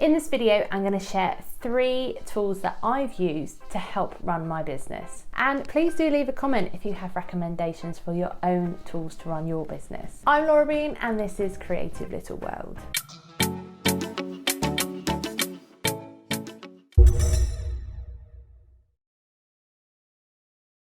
In this video, I'm going to share 3 tools that I've used to help run my business. And please do leave a comment if you have recommendations for your own tools to run your business. I'm Laura Bean and this is Creative Little World.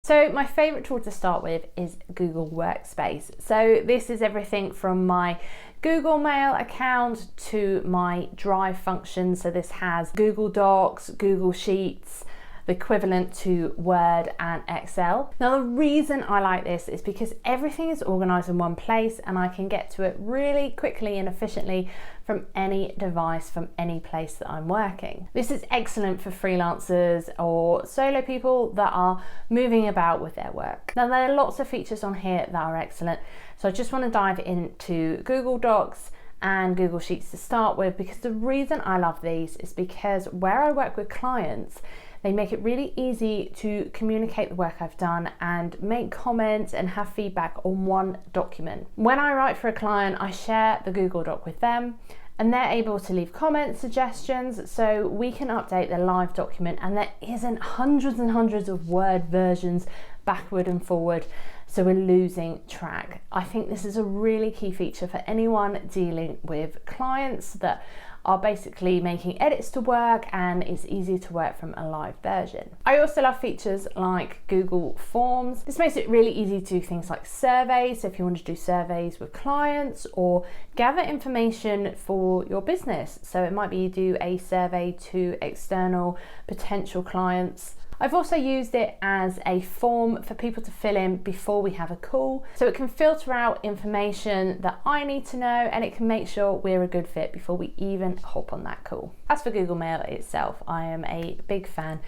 So my favourite tool to start with is Google Workspace. So this is everything from my Google Mail account to my Drive function. So this has Google Docs, Google Sheets, the equivalent to Word and Excel. Now the reason I like this is because everything is organised in one place and I can get to it really quickly and efficiently from any device, from any place that I'm working. This is excellent for freelancers or solo people that are moving about with their work. Now there are lots of features on here that are excellent. So I just want to dive into Google Docs and Google Sheets to start with, because the reason I love these is because where I work with clients, they make it really easy to communicate the work I've done and make comments and have feedback on one document. When I write for a client, I share the Google Doc with them and they're able to leave comments, suggestions, so we can update the live document and there isn't hundreds and hundreds of Word versions backward and forward, so we're losing track. I think this is a really key feature for anyone dealing with clients that are basically making edits to work, and it's easy to work from a live version. I also love features like Google Forms. This makes it really easy to do things like surveys. So if you want to do surveys with clients or gather information for your business. So it might be you do a survey to external potential clients. I've also used it as a form for people to fill in before we have a call. So it can filter out information that I need to know and it can make sure we're a good fit before we even hop on that call. As for Google Mail itself, I am a big fan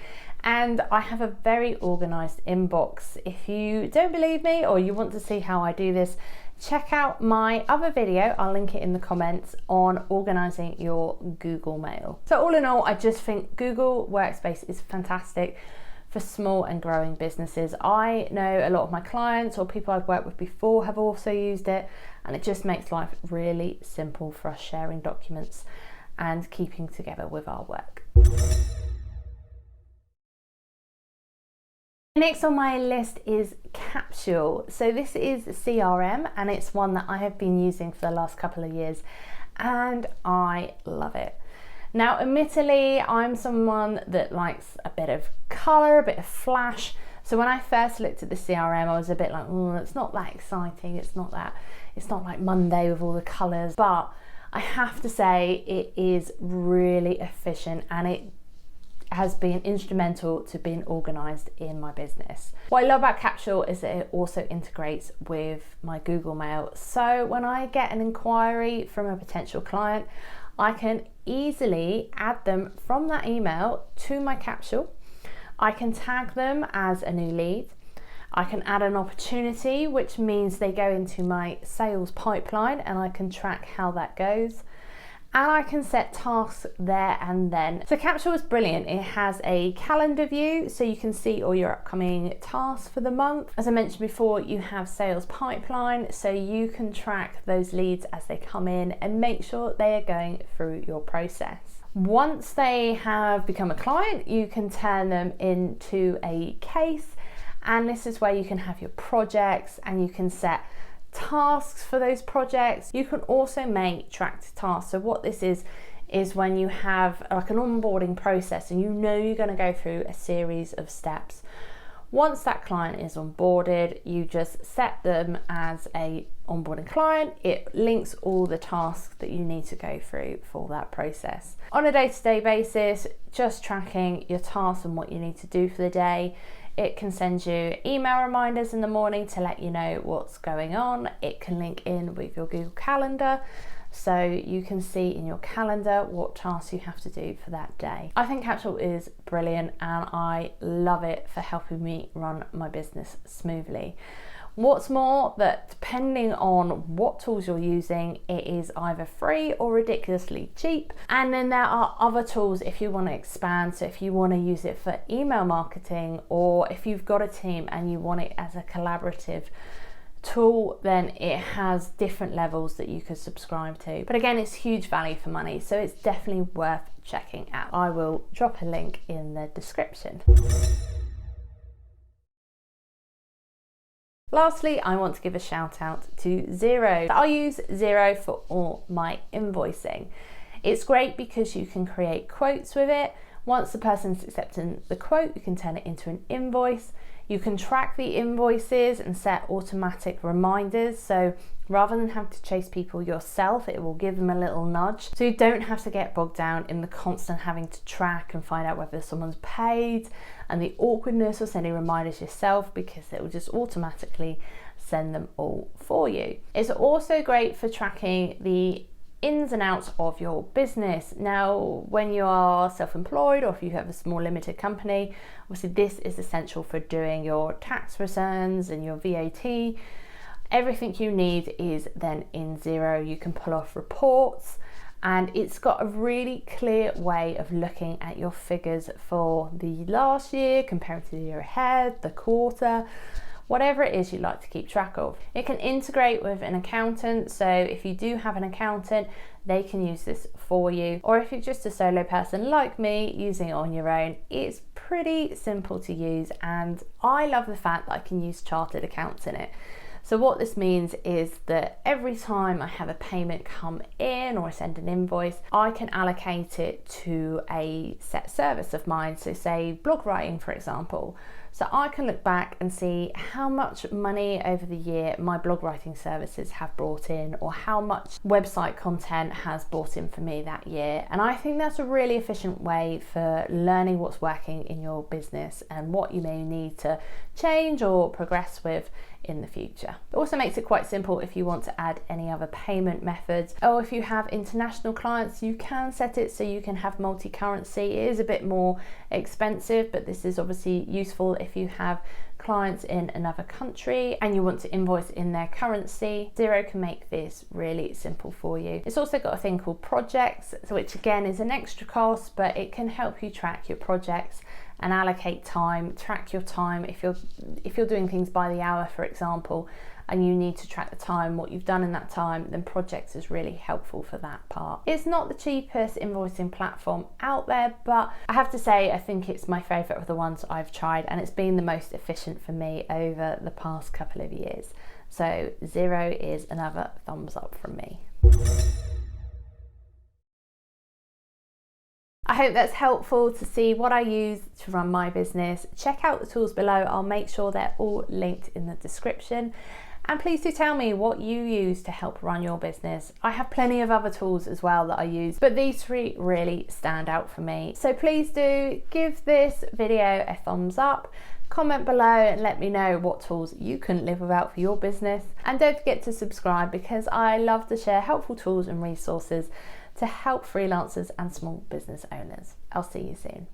and I have a very organised inbox. If you don't believe me or you want to see how I do this, check out my other video, I'll link it in the comments, on organising your Google Mail. So all in all, I just think Google Workspace is fantastic for small and growing businesses. I know a lot of my clients or people I've worked with before have also used it, and it just makes life really simple for us sharing documents and keeping together with our work. Next on my list is Capsule. So this is CRM and it's one that I have been using for the last couple of years and I love it. Now admittedly, I'm someone that likes a bit of colour, a bit of flash. So when I first looked at the CRM, I was a bit like, oh, it's not that exciting. It's not like Monday with all the colours, but I have to say it is really efficient and it has been instrumental to being organised in my business. What I love about Capsule is that it also integrates with my Google Mail. So when I get an inquiry from a potential client, I can easily add them from that email to my Capsule. I can tag them as a new lead. I can add an opportunity, which means they go into my sales pipeline and I can track how that goes. And I can set tasks there and then. So Capsule is brilliant. It has a calendar view so you can see all your upcoming tasks for the month. As I mentioned before, you have sales pipeline so you can track those leads as they come in and make sure they are going through your process. Once they have become a client, you can turn them into a case, and this is where you can have your projects and you can set tasks for those projects. You can also make tracked tasks. So what this is when you have like an onboarding process and you know you're going to go through a series of steps. Once that client is onboarded, you just set them as a onboarding client. It links all the tasks that you need to go through for that process. On a day-to-day basis, just tracking your tasks and what you need to do for the day. It can send you email reminders in the morning to let you know what's going on. It can link in with your Google Calendar so you can see in your calendar what tasks you have to do for that day. I think Capsule is brilliant and I love it for helping me run my business smoothly. What's more, that depending on what tools you're using, it is either free or ridiculously cheap. And then there are other tools if you want to expand. So if you want to use it for email marketing, or if you've got a team and you want it as a collaborative tool, then it has different levels that you could subscribe to. But again, it's huge value for money, so it's definitely worth checking out. I will drop a link in the description. Lastly, I want to give a shout out to Xero. I use Xero for all my invoicing. It's great because you can create quotes with it. Once the person's accepting the quote, you can turn it into an invoice. You can track the invoices and set automatic reminders. So rather than having to chase people yourself, it will give them a little nudge. So you don't have to get bogged down in the constant having to track and find out whether someone's paid and the awkwardness of sending reminders yourself, because it will just automatically send them all for you. It's also great for tracking the ins and outs of your business. Now, when you are self-employed or if you have a small limited company, obviously this is essential for doing your tax returns and your VAT. Everything you need is then in Xero. You can pull off reports, and it's got a really clear way of looking at your figures for the last year compared to the year ahead, the quarter, whatever it is you like to keep track of. It can integrate with an accountant, so if you do have an accountant, they can use this for you. Or if you're just a solo person like me, using it on your own, it's pretty simple to use, and I love the fact that I can use chartered accounts in it. So what this means is that every time I have a payment come in or I send an invoice, I can allocate it to a set service of mine. So say blog writing, for example. So I can look back and see how much money over the year my blog writing services have brought in, or how much website content has brought in for me that year. And I think that's a really efficient way for learning what's working in your business and what you may need to change or progress with in the future. It also makes it quite simple if you want to add any other payment methods, or if you have international clients, you can set it so you can have multi-currency. It is a bit more expensive, but this is obviously useful if you have clients in another country and you want to invoice in their currency. Xero can make this really simple for you. It's also got a thing called projects, which again is an extra cost, but it can help you track your projects and allocate time, track your time. If you're doing things by the hour, for example, and you need to track the time, what you've done in that time, then Projects is really helpful for that part. It's not the cheapest invoicing platform out there, but I have to say, I think it's my favorite of the ones I've tried, and it's been the most efficient for me over the past couple of years. So Xero is another thumbs up from me. I hope that's helpful to see what I use to run my business. Check out the tools below. I'll make sure they're all linked in the description. And please do tell me what you use to help run your business. I have plenty of other tools as well that I use, but these three really stand out for me. So please do give this video a thumbs up, comment below and let me know what tools you couldn't live without for your business. And don't forget to subscribe, because I love to share helpful tools and resources to help freelancers and small business owners. I'll see you soon.